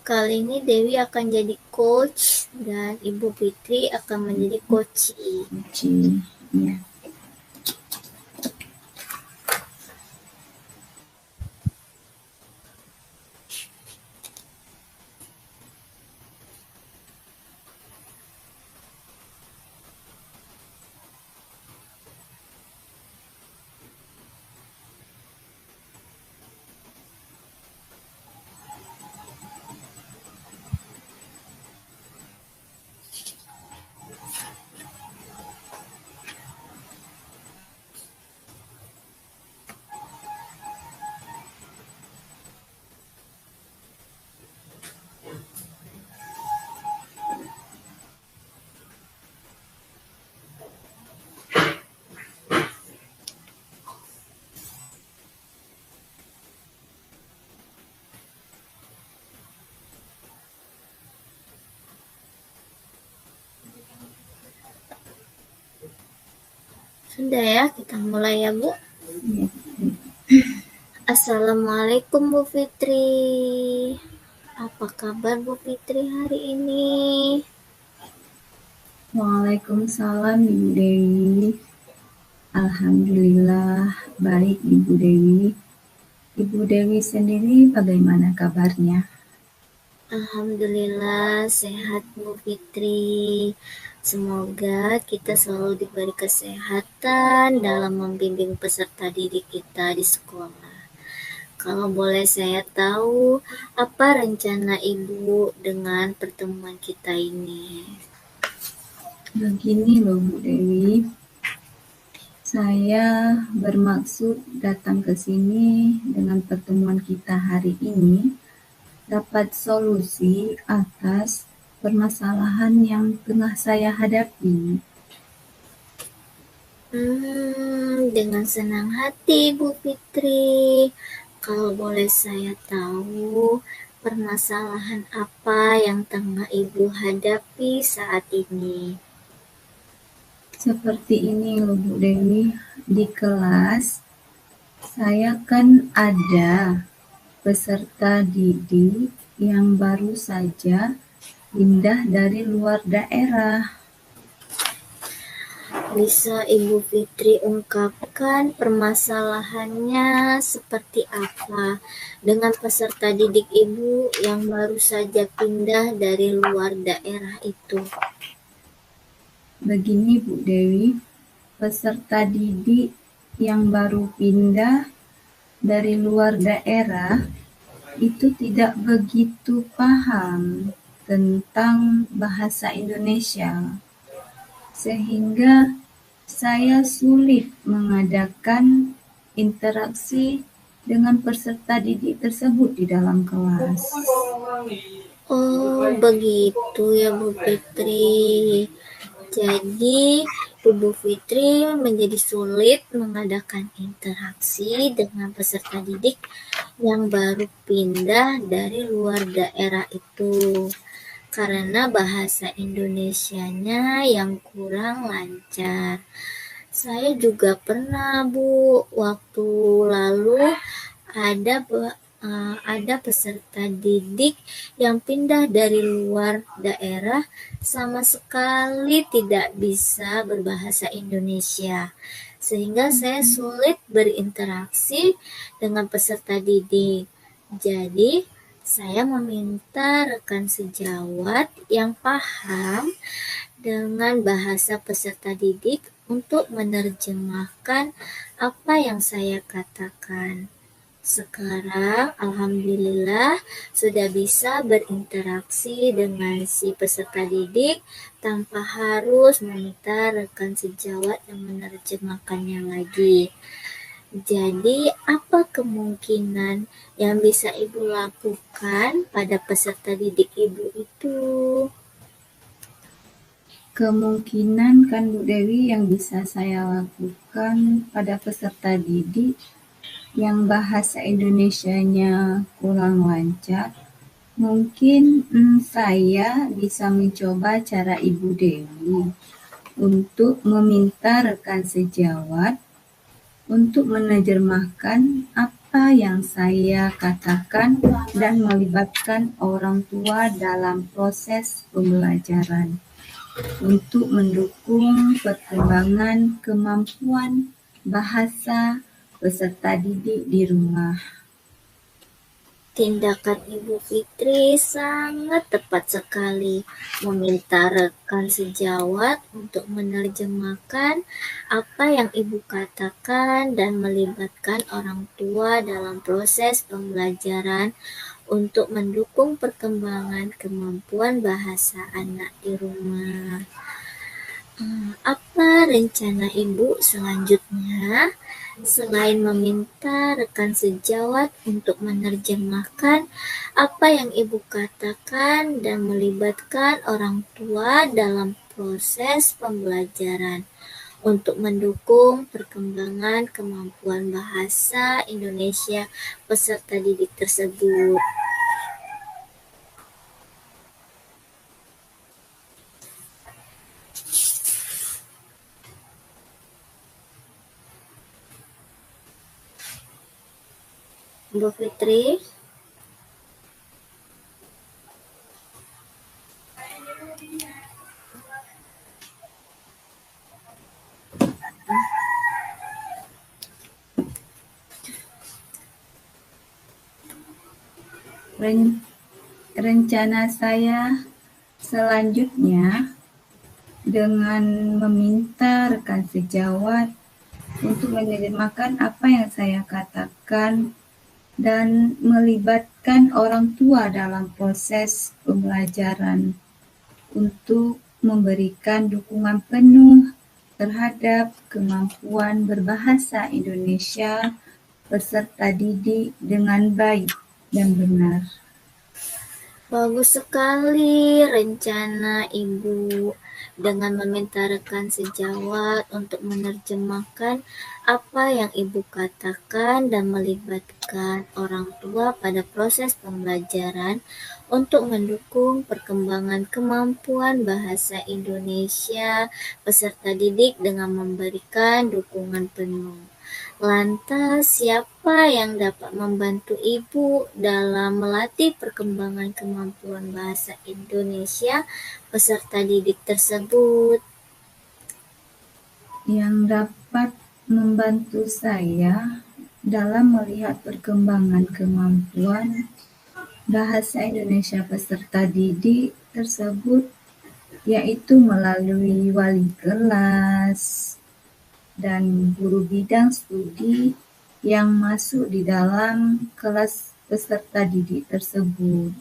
Kali ini Dewi akan jadi coach dan Ibu Fitri akan menjadi coachee. Ya. Sudah ya, kita mulai ya Bu. Ya. Assalamualaikum Bu Fitri. Apa kabar Bu Fitri hari ini? Waalaikumsalam Ibu Dewi. Alhamdulillah baik Ibu Dewi. Ibu Dewi sendiri bagaimana kabarnya? Alhamdulillah sehat Bu Fitri. Semoga kita selalu diberi kesehatan dalam membimbing peserta didik kita di sekolah. Kalau boleh saya tahu, apa rencana Ibu dengan pertemuan kita ini? Begini loh Bu Dewi, saya bermaksud datang ke sini dengan pertemuan kita hari ini dapat solusi atas permasalahan yang tengah saya hadapi. Dengan senang hati Bu Fitri. Kalau boleh saya tahu, permasalahan apa yang tengah Ibu hadapi saat ini? Seperti ini loh Bu Dewi, di kelas saya kan ada peserta didik yang baru saja pindah dari luar daerah. Bisa Ibu Fitri ungkapkan permasalahannya seperti apa dengan peserta didik Ibu yang baru saja pindah dari luar daerah itu? Begini Bu Dewi, peserta didik yang baru pindah dari luar daerah itu tidak begitu paham tentang bahasa Indonesia, sehingga saya sulit mengadakan interaksi dengan peserta didik tersebut di dalam kelas. Oh, begitu ya Bu Fitri. Jadi, Ibu Fitri menjadi sulit mengadakan interaksi dengan peserta didik yang baru pindah dari luar daerah itu karena bahasa Indonesianya yang kurang lancar. Saya juga pernah Bu, waktu lalu ada ada peserta didik yang pindah dari luar daerah sama sekali tidak bisa berbahasa Indonesia, sehingga saya sulit berinteraksi dengan peserta didik. Jadi, saya meminta rekan sejawat yang paham dengan bahasa peserta didik untuk menerjemahkan apa yang saya katakan. Sekarang, alhamdulillah, sudah bisa berinteraksi dengan si peserta didik tanpa harus meminta rekan sejawat yang menerjemahkannya lagi. Jadi, apa kemungkinan yang bisa Ibu lakukan pada peserta didik Ibu itu? Kemungkinan kan Bu Dewi yang bisa saya lakukan pada peserta didik yang bahasa Indonesianya kurang lancar, mungkin saya bisa mencoba cara Ibu Dewi untuk meminta rekan sejawat untuk menerjemahkan apa yang saya katakan dan melibatkan orang tua dalam proses pembelajaran untuk mendukung perkembangan kemampuan bahasa peserta didik di rumah. Tindakan Ibu Fitri sangat tepat sekali, meminta rekan sejawat untuk menerjemahkan apa yang Ibu katakan dan melibatkan orang tua dalam proses pembelajaran untuk mendukung perkembangan kemampuan bahasa anak di rumah. Apa rencana Ibu selanjutnya? Selain meminta rekan sejawat untuk menerjemahkan apa yang Ibu katakan dan melibatkan orang tua dalam proses pembelajaran untuk mendukung perkembangan kemampuan bahasa Indonesia peserta didik tersebut. Bu Fitri. Rencana saya selanjutnya dengan meminta rekan sejawat untuk menerjemahkan apa yang saya katakan dan melibatkan orang tua dalam proses pembelajaran untuk memberikan dukungan penuh terhadap kemampuan berbahasa Indonesia peserta didik dengan baik dan benar. Bagus sekali rencana Ibu dengan meminta rekan sejawat untuk menerjemahkan apa yang Ibu katakan dan melibatkan orang tua pada proses pembelajaran untuk mendukung perkembangan kemampuan bahasa Indonesia peserta didik dengan memberikan dukungan penuh. Lantas, siapa yang dapat membantu Ibu dalam melatih perkembangan kemampuan bahasa Indonesia peserta didik tersebut? Yang dapat membantu saya dalam melihat perkembangan kemampuan bahasa Indonesia peserta didik tersebut yaitu melalui wali kelas dan guru bidang studi yang masuk di dalam kelas peserta didik tersebut.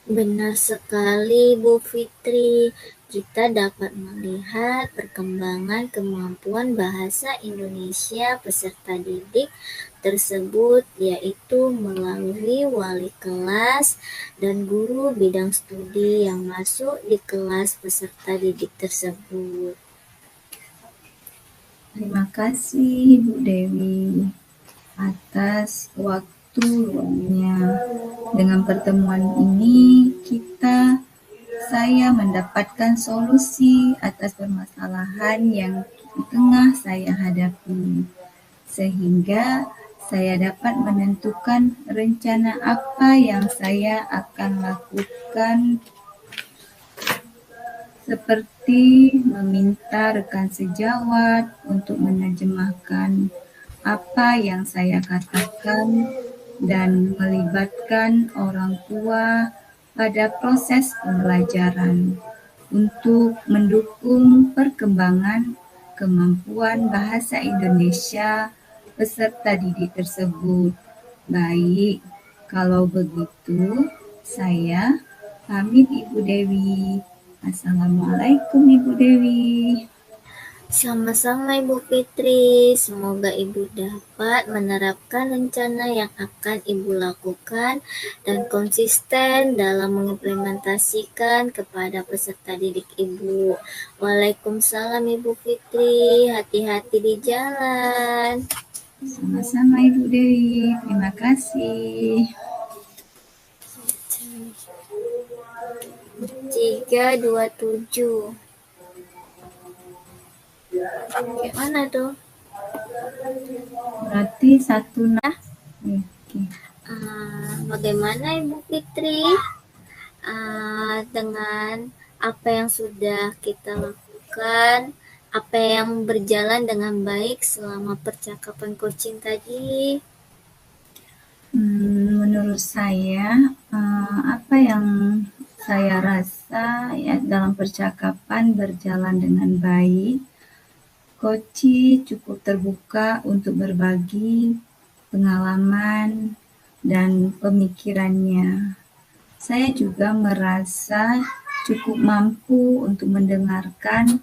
Benar sekali, Bu Fitri. Kita dapat melihat perkembangan kemampuan bahasa Indonesia peserta didik tersebut, yaitu melalui wali kelas dan guru bidang studi yang masuk di kelas peserta didik tersebut. Terima kasih Bu Dewi atas waktu luangnya. Dengan pertemuan ini saya mendapatkan solusi atas permasalahan yang tengah saya hadapi, sehingga saya dapat menentukan rencana apa yang saya akan lakukan, seperti meminta rekan sejawat untuk menerjemahkan apa yang saya katakan dan melibatkan orang tua pada proses pembelajaran untuk mendukung perkembangan kemampuan bahasa Indonesia peserta didik tersebut. Baik, kalau begitu saya pamit Ibu Dewi. Assalamualaikum Ibu Dewi. Sama-sama Ibu Fitri, semoga Ibu dapat menerapkan rencana yang akan Ibu lakukan dan konsisten dalam mengimplementasikan kepada peserta didik Ibu. Waalaikumsalam Ibu Fitri, hati-hati di jalan. Sama-sama Ibu Dewi, terima kasih. 327. Gimana tuh? Berarti satu Oke. Bagaimana Ibu Fitri dengan apa yang sudah kita lakukan, apa yang berjalan dengan baik selama percakapan coaching tadi? Menurut saya, apa yang saya rasa ya dalam percakapan berjalan dengan baik. Koci cukup terbuka untuk berbagi pengalaman dan pemikirannya. Saya juga merasa cukup mampu untuk mendengarkan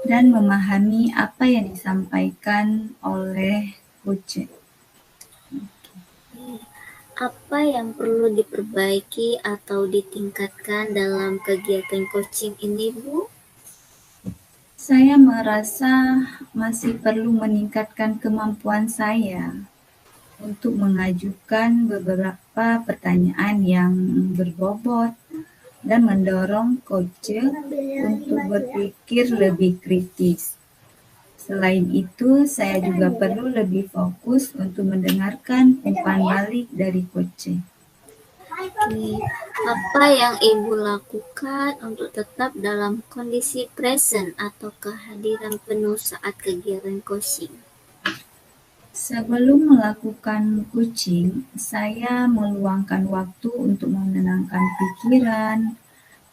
dan memahami apa yang disampaikan oleh Koci. Apa yang perlu diperbaiki atau ditingkatkan dalam kegiatan coaching ini, Bu? Saya merasa masih perlu meningkatkan kemampuan saya untuk mengajukan beberapa pertanyaan yang berbobot dan mendorong coach untuk berpikir lebih kritis. Selain itu, saya juga perlu lebih fokus untuk mendengarkan umpan balik dari coach. Oke, apa yang Ibu lakukan untuk tetap dalam kondisi present atau kehadiran penuh saat kegiatan coaching? Sebelum melakukan coaching, saya meluangkan waktu untuk menenangkan pikiran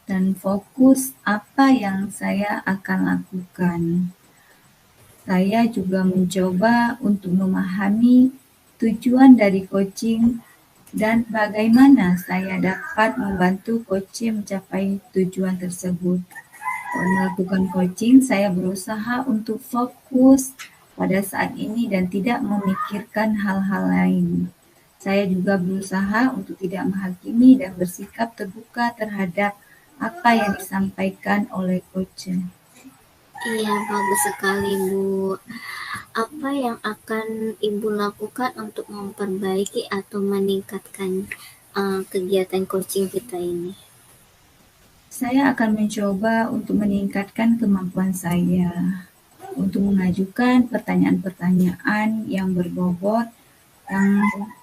dan fokus apa yang saya akan lakukan. Saya juga mencoba untuk memahami tujuan dari coaching dan bagaimana saya dapat membantu coaching mencapai tujuan tersebut. Melakukan coaching, saya berusaha untuk fokus pada saat ini dan tidak memikirkan hal-hal lain. Saya juga berusaha untuk tidak menghakimi dan bersikap terbuka terhadap apa yang disampaikan oleh coach. Iya, bagus sekali, Bu. Apa yang akan Ibu lakukan untuk memperbaiki atau meningkatkan kegiatan coaching kita ini? Saya akan mencoba untuk meningkatkan kemampuan saya untuk mengajukan pertanyaan-pertanyaan yang berbobot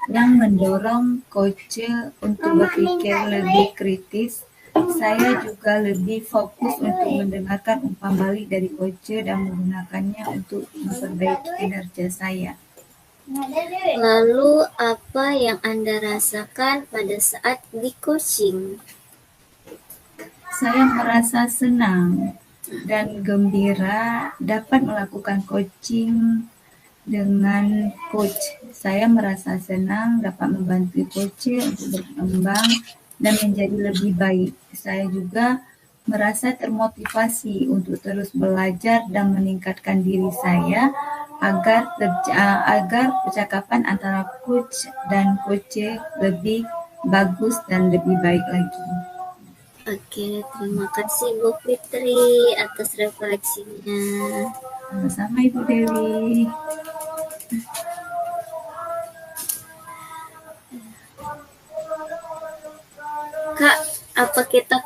yang mendorong coach untuk berpikir lebih kritis. Saya juga lebih fokus untuk mendengarkan umpan balik dari coach dan menggunakannya untuk memperbaiki kinerja saya. Lalu, apa yang Anda rasakan pada saat di coaching? Saya merasa senang dan gembira dapat melakukan coaching dengan coach. Saya merasa senang dapat membantu coach untuk berkembang dan menjadi lebih baik. Saya juga merasa termotivasi untuk terus belajar dan meningkatkan diri saya agar percakapan antara coach dan coach lebih bagus dan lebih baik lagi. Oke, terima kasih Bu Fitri atas refleksinya. Sama-sama Ibu Dewi. Kak, apa kita